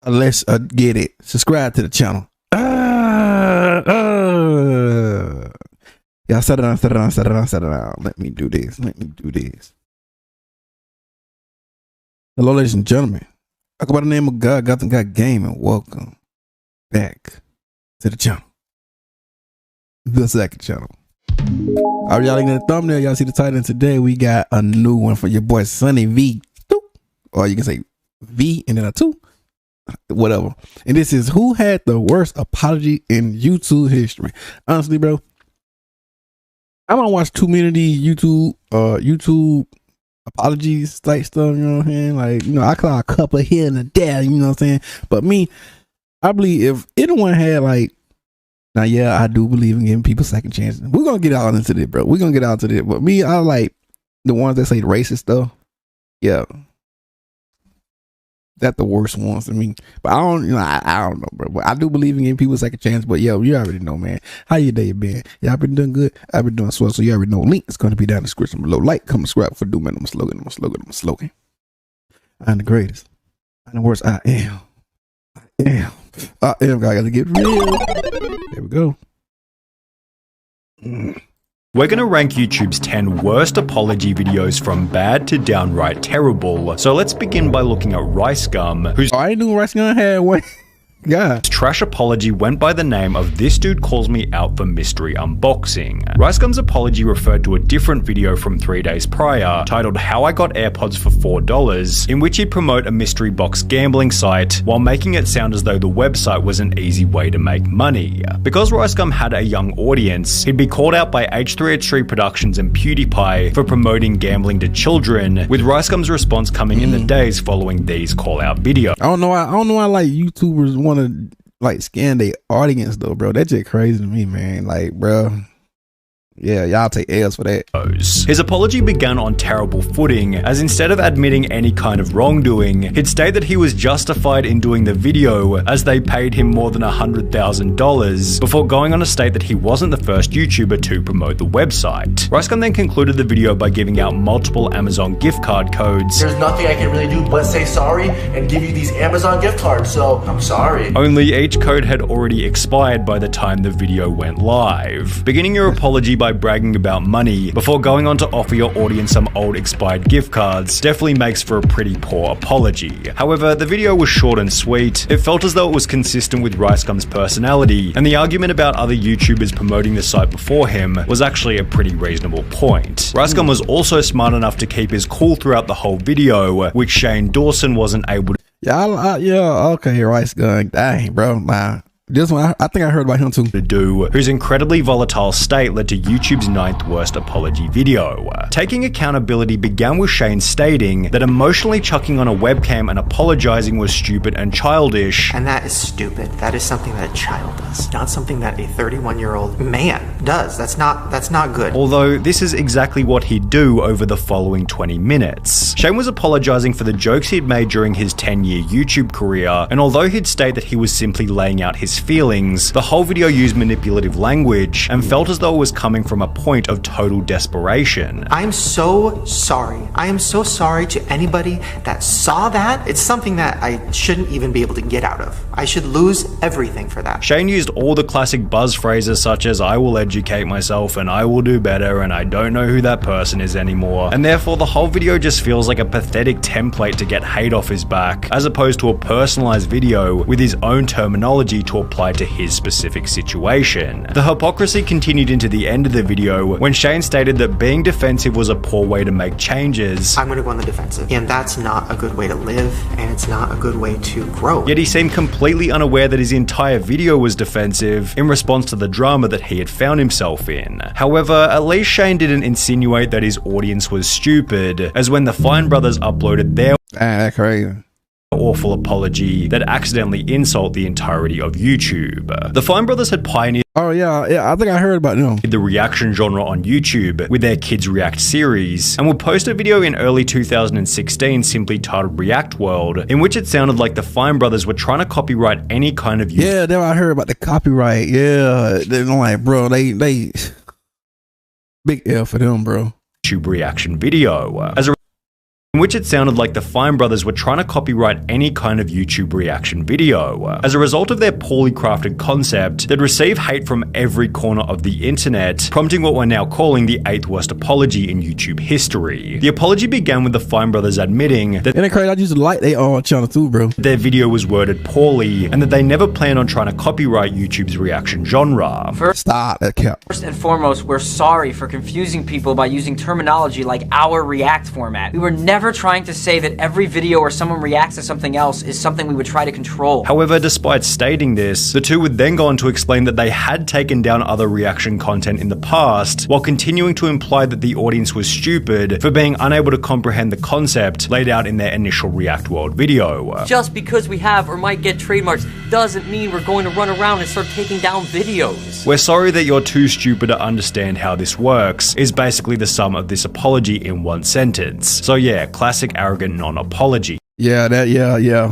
Let's get it. Subscribe to the channel. Yeah, set it down. Let me do this. Hello, ladies and gentlemen. I go by the name of God, Gotham Got Game, and welcome back to the channel. The second channel. All right, y'all looking at the thumbnail, y'all see the title, and today we got a new one for your boy Sonny V. Or you can say V and then a 2. Whatever. And this is who had the worst apology in YouTube history. Honestly, bro, I don't watch too many of these YouTube apologies type stuff, you know what I'm saying? Like, you know, I call a couple here and there, you know what I'm saying? But me, I believe if anyone had like, now yeah, I do believe in giving people second chances. We're gonna get out into this, bro. We're gonna get out to this. But me, I like the ones that say racist stuff. Yeah. That's the worst ones to me. But I don't, you know, I don't know, bro. But I do believe in giving people a second chance. But yo, you already know, man. How your day been? Y'all been doing good? I've been doing swell. So you already know. Link is going to be down in the description below. Like, comment, subscribe for doing my slogan. I'm the greatest. I'm the worst. I am. I gotta get real. There we go. We're going to rank YouTube's 10 worst apology videos from bad to downright terrible. So let's begin by looking at Rice Gum, whose I knew Rice Gum had one. Yeah. trash apology went by the name of "This Dude Calls Me Out for Mystery Unboxing." Rice Gum's apology referred to a different video from 3 days prior, titled "How I Got AirPods for $4, in which he'd promote a mystery box gambling site, while making it sound as though the website was an easy way to make money. Because Rice Gum had a young audience, he'd be called out by H3H3 Productions and PewDiePie for promoting gambling to children, with Rice Gum's response coming in the days following these call-out videos. I don't know why like YouTubers want to like scan their audience though, bro. That's just crazy to me, man. Like, bro, yeah, y'all take L's for that. His apology began on terrible footing, as instead of admitting any kind of wrongdoing, he'd state that he was justified in doing the video as they paid him more than $100,000, before going on to state that he wasn't the first YouTuber to promote the website. Rice Gum then concluded the video by giving out multiple Amazon gift card codes. There's nothing I can really do but say sorry and give you these Amazon gift cards, so I'm sorry. Only each code had already expired by the time the video went live. Beginning your apology by bragging about money before going on to offer your audience some old expired gift cards definitely makes for a pretty poor apology. However, the video was short and sweet. It felt as though it was consistent with Rice Gum's personality, and the argument about other YouTubers promoting the site before him was actually a pretty reasonable point. Rice Gum was also smart enough to keep his cool throughout the whole video, which Shane Dawson wasn't able to. Yeah, okay, Rice Gum. Dang, bro, nah. This one, I think I heard about him too. Whose incredibly volatile state led to YouTube's 9th worst apology video. Taking accountability began with Shane stating that emotionally chucking on a webcam and apologizing was stupid and childish. And that is stupid. That is something that a child does, not something that a 31-year-old man does. That's not good. Although this is exactly what he'd do over the following 20 minutes. Shane was apologizing for the jokes he'd made during his 10-year YouTube career, and although he'd state that he was simply laying out his feelings, the whole video used manipulative language and felt as though it was coming from a point of total desperation. I'm so sorry. I am so sorry to anybody that saw that. It's something that I shouldn't even be able to get out of. I should lose everything for that. Shane used all the classic buzz phrases such as "I will educate myself" and "I will do better" and "I don't know who that person is anymore," and therefore the whole video just feels like a pathetic template to get hate off his back, as opposed to a personalized video with his own terminology to apply to his specific situation. The hypocrisy continued into the end of the video when Shane stated that being defensive was a poor way to make changes. I'm gonna go on the defensive, and that's not a good way to live, and it's not a good way to grow. Yet he seemed completely unaware that his entire video was defensive in response to the drama that he had found himself in. However, at least Shane didn't insinuate that his audience was stupid, as when the Fine brothers uploaded their That's crazy. awful apology that accidentally insult the entirety of YouTube. The Fine brothers had pioneered Oh yeah, I think I heard about them. the reaction genre on YouTube with their Kids React series, and would post a video in early 2016 simply titled React World, in which it sounded like the Fine brothers were trying to copyright any kind of Yeah, then I heard about the copyright. Yeah, they're like, bro, they big L for them, bro. YouTube reaction video. As a in which it sounded like the Fine brothers were trying to copyright any kind of YouTube reaction video. As a result of their poorly crafted concept, they'd receive hate from every corner of the internet, prompting what we're now calling the 8th worst apology in YouTube history. The apology began with the Fine brothers admitting that Isn't it crazy? I used to like their channel too, bro. their video was worded poorly and that they never plan on trying to copyright YouTube's reaction genre. Stop that cap. First and foremost, we're sorry for confusing people by using terminology like our react format. We were never trying to say that every video where someone reacts to something else is something we would try to control. However, despite stating this, the two would then go on to explain that they had taken down other reaction content in the past, while continuing to imply that the audience was stupid for being unable to comprehend the concept laid out in their initial React World video. Just because we have or might get trademarks doesn't mean we're going to run around and start taking down videos. We're sorry that you're too stupid to understand how this works, is basically the sum of this apology in one sentence. So yeah, classic arrogant non-apology. Yeah,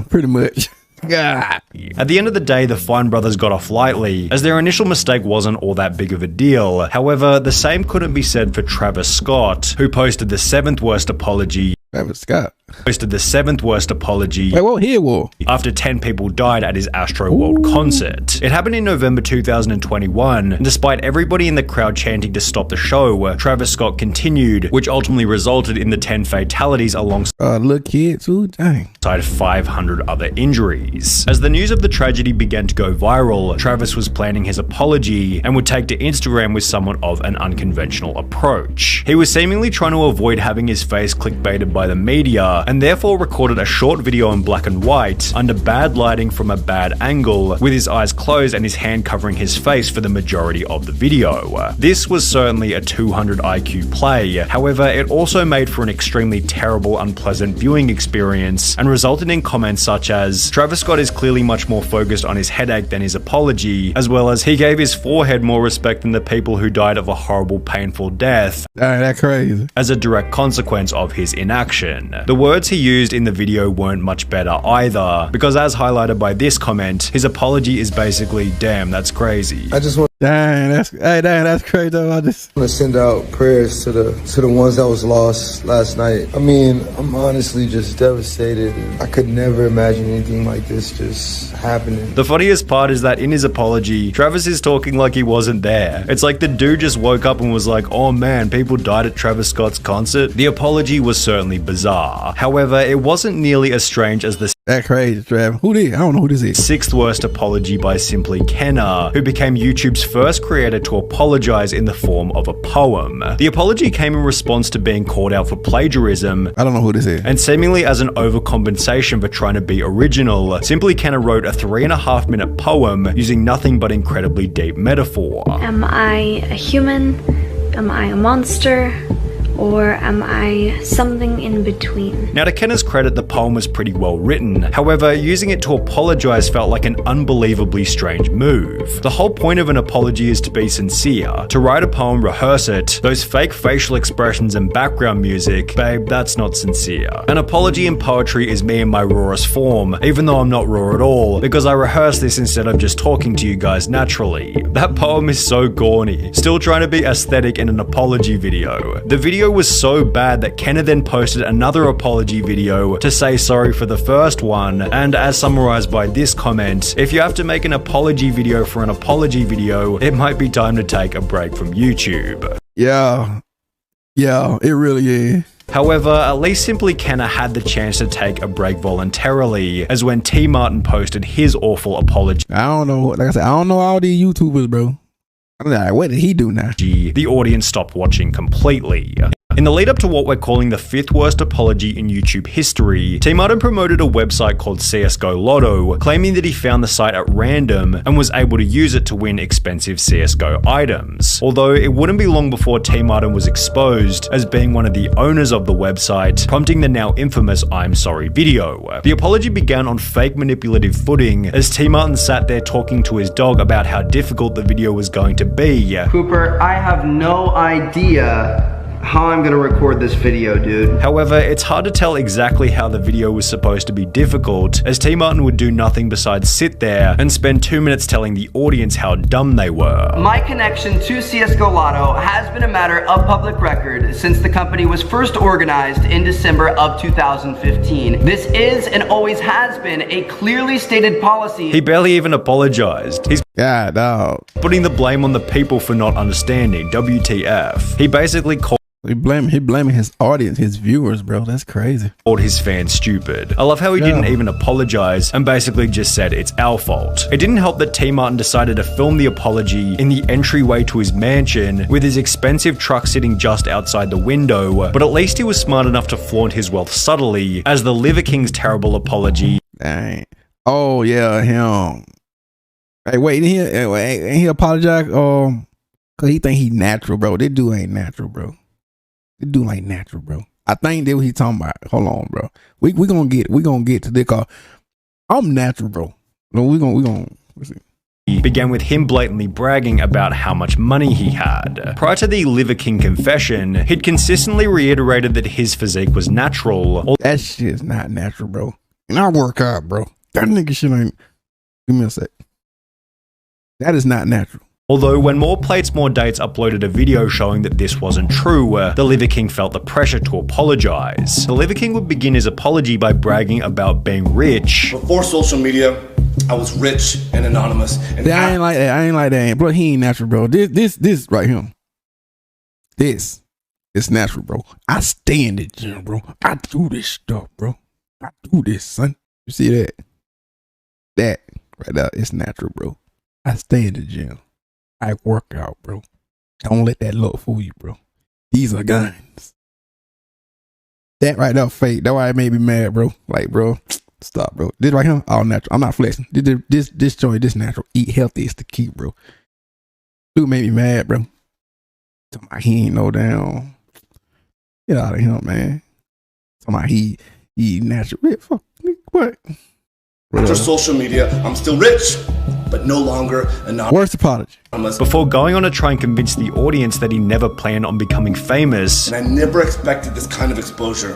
pretty much. God. At the end of the day, the Fine brothers got off lightly, as their initial mistake wasn't all that big of a deal. However, the same couldn't be said for Travis Scott, who posted the 7th worst apology. Travis Scott Posted the 7th worst apology. Wait, what? Here, war. After 10 people died at his Astro World concert. It happened in November 2021, and despite everybody in the crowd chanting to stop the show, Travis Scott continued, which ultimately resulted in the 10 fatalities alongside Little kid too, dang. 500 other injuries. As the news of the tragedy began to go viral, Travis was planning his apology and would take to Instagram with somewhat of an unconventional approach. He was seemingly trying to avoid having his face clickbaited by the media, and therefore recorded a short video in black and white under bad lighting from a bad angle, with his eyes closed and his hand covering his face for the majority of the video. This was certainly a 200 IQ play, however it also made for an extremely terrible, unpleasant viewing experience and resulted in comments such as, Travis Scott is clearly much more focused on his headache than his apology, as well as he gave his forehead more respect than the people who died of a horrible, painful death. Dang, that crazy. As a direct consequence of his inaction. The words he used in the video weren't much better either, because as highlighted by this comment, his apology is basically, damn, that's crazy. I just want That's crazy though. I just to send out prayers to the ones that was lost last night. I mean, I'm honestly just devastated. I could never imagine anything like this just happening. The funniest part is that in his apology, Travis is talking like he wasn't there. It's like the dude just woke up and was like, oh man, people died at Travis Scott's concert. The apology was certainly bizarre. However, it wasn't nearly as strange as the that crazy, Travis. Who this? I don't know who this is. 6th worst apology by Simply Kenna, who became YouTube's first creator to apologize in the form of a poem. The apology came in response to being called out for plagiarism. I don't know who this is. And seemingly as an overcompensation for trying to be original, Simply Kenna wrote a 3.5-minute poem using nothing but incredibly deep metaphor. Am I a human? Am I a monster? Or am I something in between? Now, to Kenna's credit, the poem was pretty well written. However, using it to apologize felt like an unbelievably strange move. The whole point of an apology is to be sincere. To write a poem, rehearse it. Those fake facial expressions and background music, babe, that's not sincere. An apology in poetry is me in my rawest form, even though I'm not raw at all, because I rehearse this instead of just talking to you guys naturally. That poem is so corny. Still trying to be aesthetic in an apology video. The video was so bad that Kenna then posted another apology video to say sorry for the first one, and as summarized by this comment, if you have to make an apology video for an apology video, it might be time to take a break from YouTube. Yeah, it really is. However, at least Simply Kenna had the chance to take a break voluntarily, as when T Martin posted his awful apology. I don't know, like I said, I don't know all these YouTubers, bro. I'm like, what did he do now? The audience stopped watching completely. In the lead up to what we're calling the 5th worst apology in YouTube history, T Martin promoted a website called CSGO Lotto, claiming that he found the site at random and was able to use it to win expensive CSGO items. Although it wouldn't be long before T Martin was exposed as being one of the owners of the website, prompting the now infamous I'm sorry video. The apology began on fake manipulative footing as T Martin sat there talking to his dog about how difficult the video was going to be. Cooper, I have no idea how I'm gonna record this video, dude. However, it's hard to tell exactly how the video was supposed to be difficult, as T. Martin would do nothing besides sit there and spend 2 minutes telling the audience how dumb they were. My connection to CSGO Lotto has been a matter of public record since the company was first organized in December of 2015. This is and always has been a clearly stated policy. He barely even apologized. He's putting the blame on the people for not understanding. WTF. He basically called He blaming his audience, his viewers, bro. That's crazy. His fans stupid. I love how he didn't even apologize and basically just said it's our fault. It didn't help that T. Martin decided to film the apology in the entryway to his mansion with his expensive truck sitting just outside the window, but at least he was smart enough to flaunt his wealth subtly, as the Liver King's terrible apology. Dang. Oh yeah, him. Hey, wait, ain't he apologize? Cause he think he natural, bro. This dude ain't natural, bro. This dude ain't natural, bro. I think that's what he talking about. Hold on, bro. We gonna get to this call. I'm natural, bro. We gonna see. Began with him blatantly bragging about how much money he had. Prior to the Liver King confession, he'd consistently reiterated that his physique was natural. That shit is not natural, bro. And I work out, bro. That nigga shit ain't. Give me a sec. That is not natural. Although when More Plates, More Dates uploaded a video showing that this wasn't true, the Liver King felt the pressure to apologize. The Liver King would begin his apology by bragging about being rich. Before social media, I was rich and anonymous. And I ain't like that. Bro, he ain't natural, bro. This right here. This is natural, bro. I stay in the gym, bro. I do this stuff, bro. I do this, son. You see that? That right there, it's natural, bro. I stay in the gym. I work out, bro. Don't let that look fool you, bro. These are guns. That right there fake. That's why it made me mad, bro. Like, bro, stop, bro. This right here, all natural. I'm not flexing. This joint, this natural. Eat healthy is the key, bro. Dude made me mad, bro. He ain't no damn. Get out of here, man. He natural. Fuck, what? After social media, I'm still rich, but no longer anonymous. Worst apology. Before going on to try and convince the audience that he never planned on becoming famous. And I never expected this kind of exposure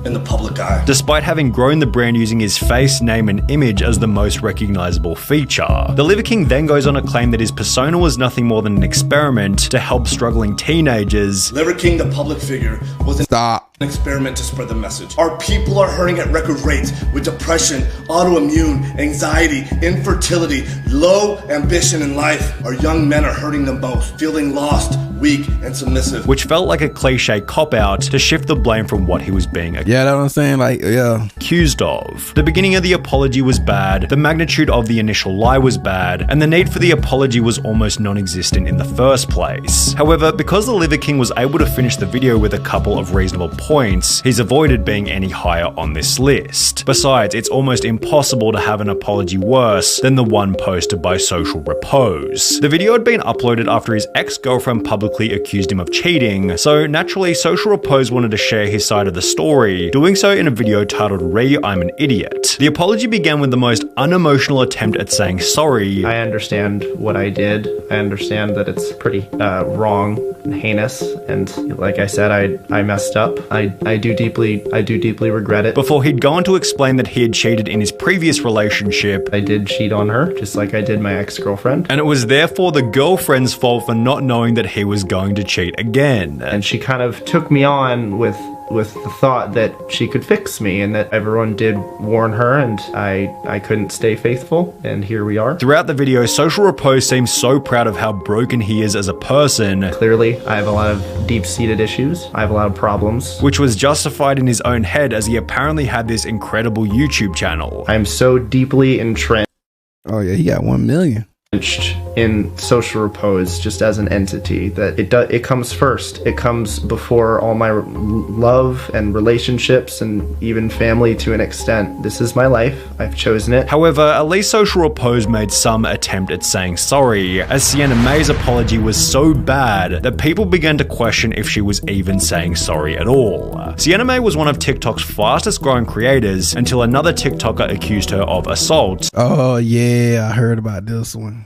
in the public eye. Despite having grown the brand using his face, name, and image as the most recognizable feature. The Liver King then goes on to claim that his persona was nothing more than an experiment to help struggling teenagers. Liver King, the public figure, was an experiment to spread the message. Our people are hurting at record rates with depression, autoimmune, anxiety, infertility, low ambition in life. Our young men are hurting the most, feeling lost, weak, and submissive. Which felt like a cliche cop-out to shift the blame from what he was being accused of. The beginning of the apology was bad, the magnitude of the initial lie was bad, and the need for the apology was almost non-existent in the first place. However, because the Liver King was able to finish the video with a couple of reasonable points, he's avoided being any higher on this list. Besides, it's almost impossible to have an apology worse than the one posted by Social Repose. The video had been uploaded after his ex-girlfriend publicly accused him of cheating, so naturally Social Repose wanted to share his side of the story, doing so in a video titled I'm an Idiot. The apology began with the most unemotional attempt at saying sorry. I understand what I did. I understand that it's pretty wrong and heinous, and like I said, I messed up. I do deeply regret it. Before he'd go on to explain that he had cheated in his previous relationship. I did cheat on her, just like I did my ex-girlfriend. And it was therefore the girlfriend's fault for not knowing that he was going to cheat again. And she kind of took me on with the thought that she could fix me, and that everyone did warn her, and I couldn't stay faithful, and here we are. Throughout the video, Social Repose seems so proud of how broken he is as a person. Clearly, I have a lot of deep-seated issues. I have a lot of problems. Which was justified in his own head, as he apparently had this incredible YouTube channel. I'm so deeply entrenched. Oh yeah, he got 1 million. In Social Repose just as an entity, that it comes first. It comes before all my love and relationships and even family to an extent. This is my life. I've chosen it. However, at least Social Repose made some attempt at saying sorry, as Sienna May's apology was so bad that people began to question if she was even saying sorry at all. Sienna May was one of TikTok's fastest growing creators until another TikToker accused her of assault. Oh yeah, I heard about this one.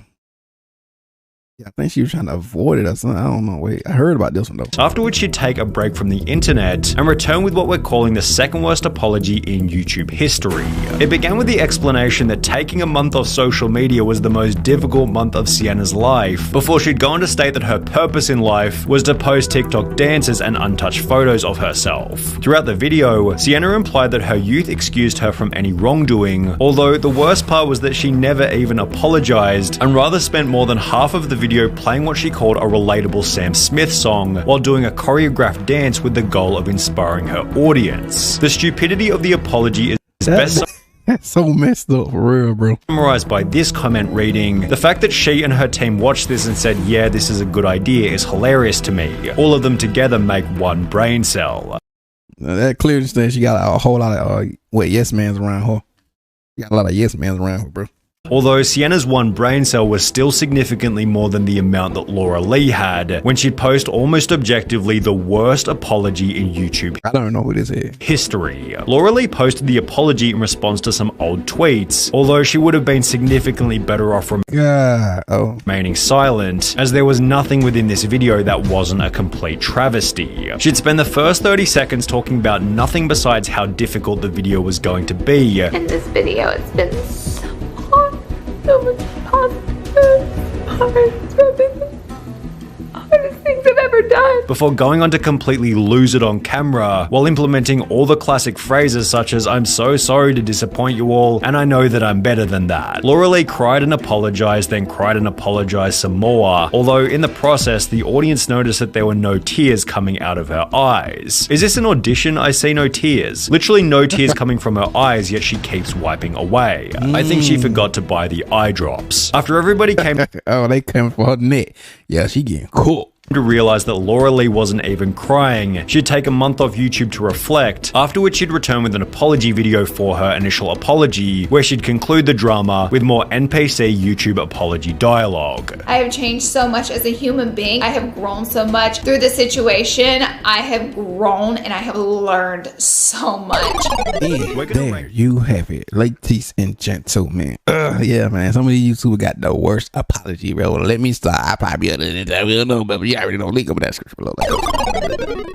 Yeah, I think she was trying to avoid it or something. I don't know. Wait, I heard about this one though. After which she'd take a break from the internet and return with what we're calling the second worst apology in YouTube history. It began with the explanation that taking a month off social media was the most difficult month of Sienna's life, before she'd go on to state that her purpose in life was to post TikTok dances and untouched photos of herself. Throughout the video, Sienna implied that her youth excused her from any wrongdoing, although the worst part was that she never even apologized and rather spent more than half of the video playing what she called a relatable Sam Smith song while doing a choreographed dance with the goal of inspiring her audience. The stupidity of the apology is best That's so messed up for real, bro. Summarized by this comment reading, the fact that she and her team watched this and said, yeah, this is a good idea is hilarious to me. All of them together make one brain cell. That clearly says she got a whole lot of yes mans around her. You got a lot of yes mans around her, bro. Although Sienna's one brain cell was still significantly more than the amount that Laura Lee had when she'd post almost objectively the worst apology in YouTube I don't know who this is. history. Laura Lee posted the apology in response to some old tweets, although she would have been significantly better off remaining silent, as there was nothing within this video that wasn't a complete travesty. She'd spend the first 30 seconds talking about nothing besides how difficult the video was going to be. In this video, it's been so much positive, hardest things I've ever done. Before going on to completely lose it on camera, while implementing all the classic phrases such as "I'm so sorry to disappoint you all, and I know that I'm better than that." Laura Lee cried and apologized, then cried and apologized some more, although in the process, the audience noticed that there were no tears coming out of her eyes. Is this an audition? I see no tears. Literally no tears coming from her eyes, yet she keeps wiping away. I think she forgot to buy the eye drops. After everybody came oh, they coming for her neck. Yeah, she getting cooked. To realize that Laura Lee wasn't even crying, she'd take a month off YouTube to reflect, after which she'd return with an apology video for her initial apology, where she'd conclude the drama with more NPC YouTube apology dialogue. I have changed so much as a human being. I have grown so much through the situation. I have grown and I have learned so much. Yeah, there you have it, ladies and gentlemen. Yeah, man, some of these YouTubers got the worst apology, bro. Let me start. I probably be other than that. We don't know, but you already know. Link over that description below.